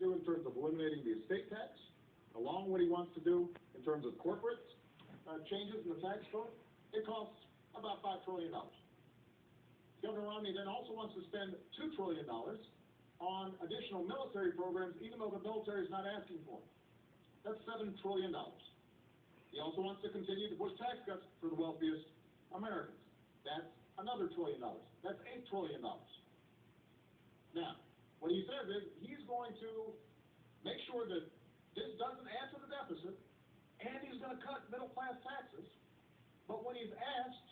do in terms of eliminating the estate tax, along what he wants to do in terms of corporate changes in the tax code, it costs about $5 trillion. Governor Romney then also wants to spend $2 trillion on additional military programs, even though the military is not asking for it. That's $7 trillion. He also wants to continue to push tax cuts for the wealthiest Americans. That's another $1 trillion. That's $8 trillion. Now, what he says is he's going to make sure that this doesn't add to the deficit, and he's going to cut middle-class taxes. But when he's asked,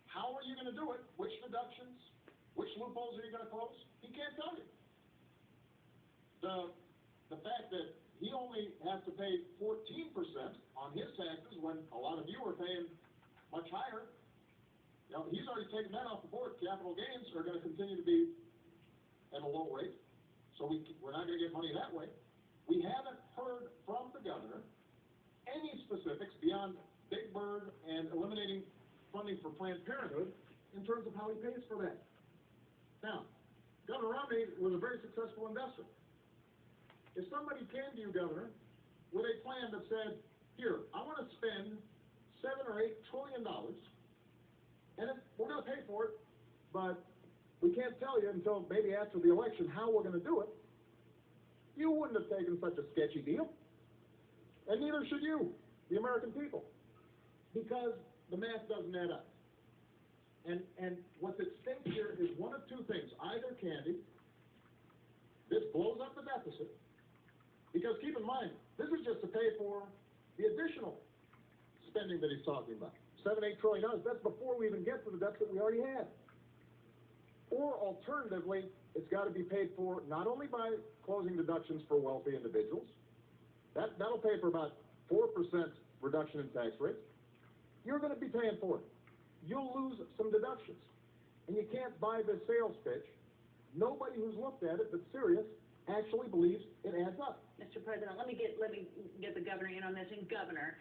how are you going to do it, which deductions, which loopholes are you going to close, he can't tell you. The fact that he only has to pay 14% on his taxes when a lot of you are paying much higher, you know, he's already taken that off the board. Capital gains are going to continue to be at a low rate, so we're not going to get money that way. We haven't heard from the governor any specifics beyond Big Bird and eliminating funding for Planned Parenthood in terms of how he pays for that. Now, Governor Romney was a very successful investor. If somebody came to you, Governor, with a plan that said, here, I want to spend $7 or $8 trillion, and we're going to pay for it, but we can't tell you until maybe after the election how we're going to do it, you wouldn't have taken such a sketchy deal. And neither should you, the American people, because the math doesn't add up. And what's at stake here is one of two things. Either, Candy, this blows up the deficit, because keep in mind, this is just to pay for the additional spending that he's talking about. $7, $8 trillion, that's before we even get to the deficit we already had. Or alternatively, it's got to be paid for not only by closing deductions for wealthy individuals, that'll pay for about 4% reduction in tax rates. You're going to be paying for it. You'll lose some deductions. And you can't buy this sales pitch. Nobody who's looked at it that's serious actually believes it adds up. Mr. President, let me get the governor in on this. And Governor,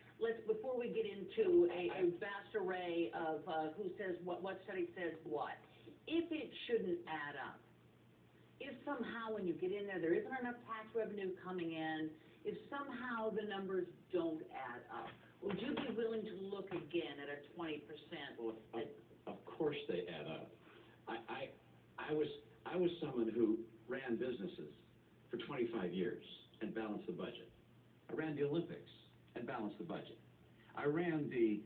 before we get into a vast array of who says what study says what, if it shouldn't add up, if somehow when you get in there isn't enough tax revenue coming in, if somehow the numbers don't add up, would you be willing to look again at a 20%? Well, of course they add up. I was someone who ran businesses for 25 years and balanced the budget. I ran the Olympics and balanced the budget. I ran the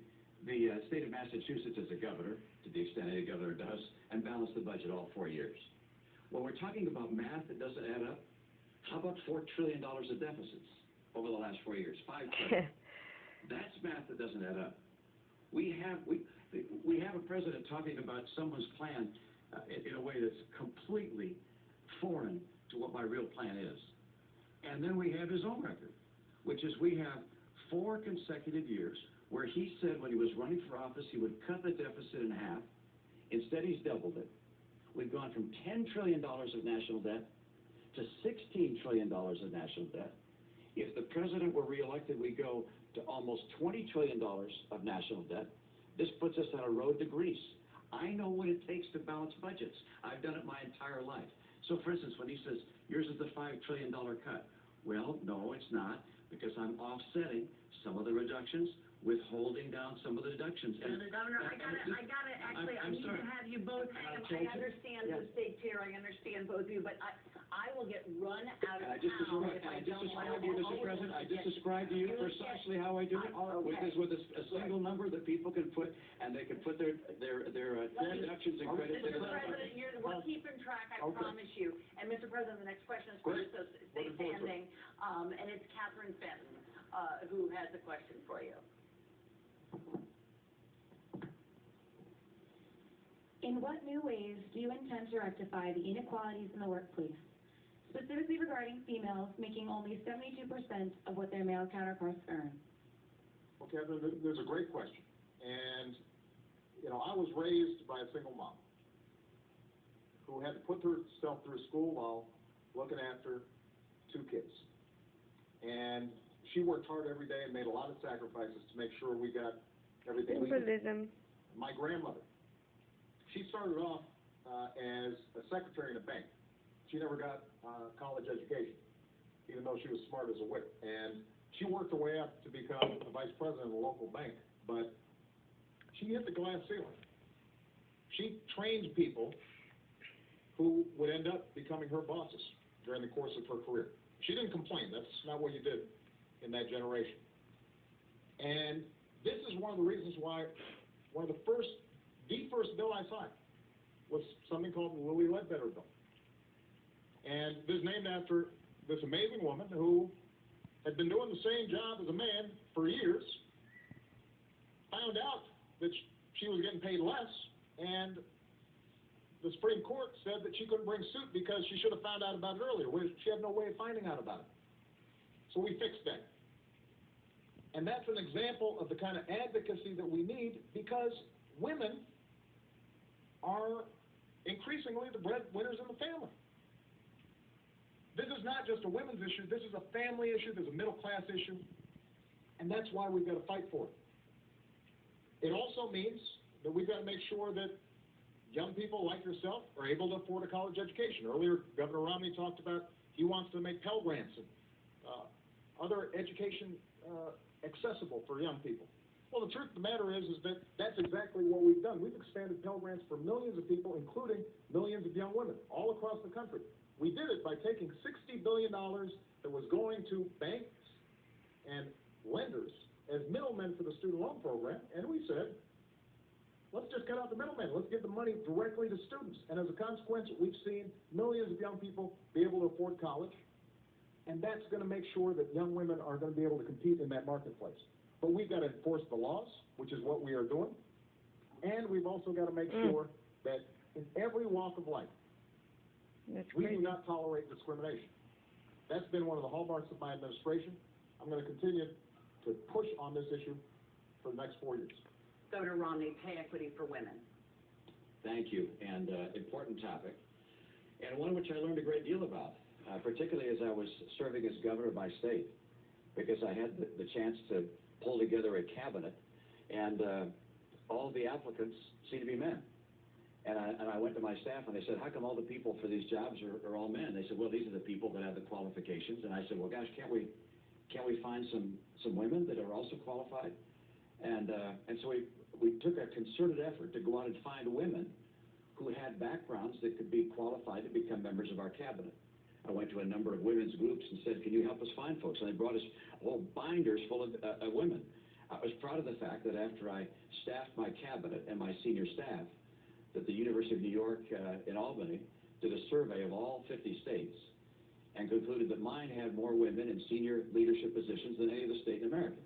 state of Massachusetts as a governor, to the extent any governor does, and balanced the budget all 4 years. When we're talking about math that doesn't add up, how about $4 trillion of deficits over the last 4 years? $5 trillion. That's math that doesn't add up. We have a president talking about someone's plan in a way that's completely foreign to what my real plan is. And then we have his own record, which is we have 4 consecutive years where he said when he was running for office he would cut the deficit in half. Instead, he's doubled it. We've gone from $10 trillion of national debt to $16 trillion of national debt. If the president were reelected, we go to almost $20 trillion of national debt. This puts us on a road to Greece. I know what it takes to balance budgets. I've done it my entire life. So, for instance, when he says, yours is the $5 trillion cut, well, no, it's not, because I'm offsetting some of the reductions, withholding down some of the deductions. And Governor, I need to have you both hang up. I understand the stakes here. I understand both of you, but I will get run out of town if I don't. Mr. President, I just described to you precisely how I do it, with a single number that people can put, and they can put their deductions and credits in. Mr. President, we're keeping track, I promise you. And Mr. President, the next question is for you, so stay standing. And it's Catherine Fenton who has a question for you. In what new ways do you intend to rectify the inequalities in the workplace, specifically regarding females making only 72% of what their male counterparts earn? Okay, there's a great question. And, you know, I was raised by a single mom who had to put herself through school while looking after 2 kids. And she worked hard every day and made a lot of sacrifices to make sure we got everything we needed. My grandmother, she started off as a secretary in a bank. She never got a college education. even though she was smart as a whip. And she worked her way up to become the vice president of a local bank, but she hit the glass ceiling. She trained people who would end up becoming her bosses during the course of her career. She didn't complain. That's not what you did in that generation. And this is one of the reasons why the first bill I signed was something called the Lilly Ledbetter Bill. And this is named after this amazing woman who had been doing the same job as a man for years, found out that she was getting paid less, and the Supreme Court said that she couldn't bring suit because she should have found out about it earlier. She had no way of finding out about it. So we fixed that. And that's an example of the kind of advocacy that we need, because women are increasingly the breadwinners in the family. This is not just a women's issue, this is a family issue, there's a middle class issue, and that's why we've got to fight for it. It also means that we've got to make sure that young people like yourself are able to afford a college education. Earlier, Governor Romney talked about he wants to make Pell Grants and other education accessible for young people. Well, the truth of the matter is that that's exactly what we've done. We've expanded Pell Grants for millions of people, including millions of young women, all across the country. We did it by taking $60 billion that was going to banks and lenders as middlemen for the student loan program, and we said, let's just cut out the middlemen. Let's give the money directly to students. And as a consequence, we've seen millions of young people be able to afford college, and that's going to make sure that young women are going to be able to compete in that marketplace. But we've got to enforce the laws, which is what we are doing, and we've also got to make sure that in every walk of life, we do not tolerate discrimination. That's been one of the hallmarks of my administration. I'm going to continue to push on this issue for the next 4 years. Governor Romney, pay equity for women. Thank you, and important topic, and one which I learned a great deal about, particularly as I was serving as governor of my state, because I had the chance to pull together a cabinet, and all of the applicants seemed to be men. And I went to my staff and I said, how come all the people for these jobs are all men? They said, well, these are the people that have the qualifications. And I said, well, gosh, can't we find some women that are also qualified? And so we took a concerted effort to go out and find women who had backgrounds that could be qualified to become members of our cabinet. I went to a number of women's groups and said, can you help us find folks? And they brought us whole binders full of women. I was proud of the fact that after I staffed my cabinet and my senior staff, that the University of New York in Albany did a survey of all 50 states and concluded that mine had more women in senior leadership positions than any other state in America.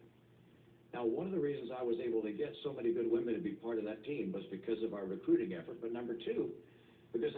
Now, one of the reasons I was able to get so many good women to be part of that team was because of our recruiting effort, but number two, because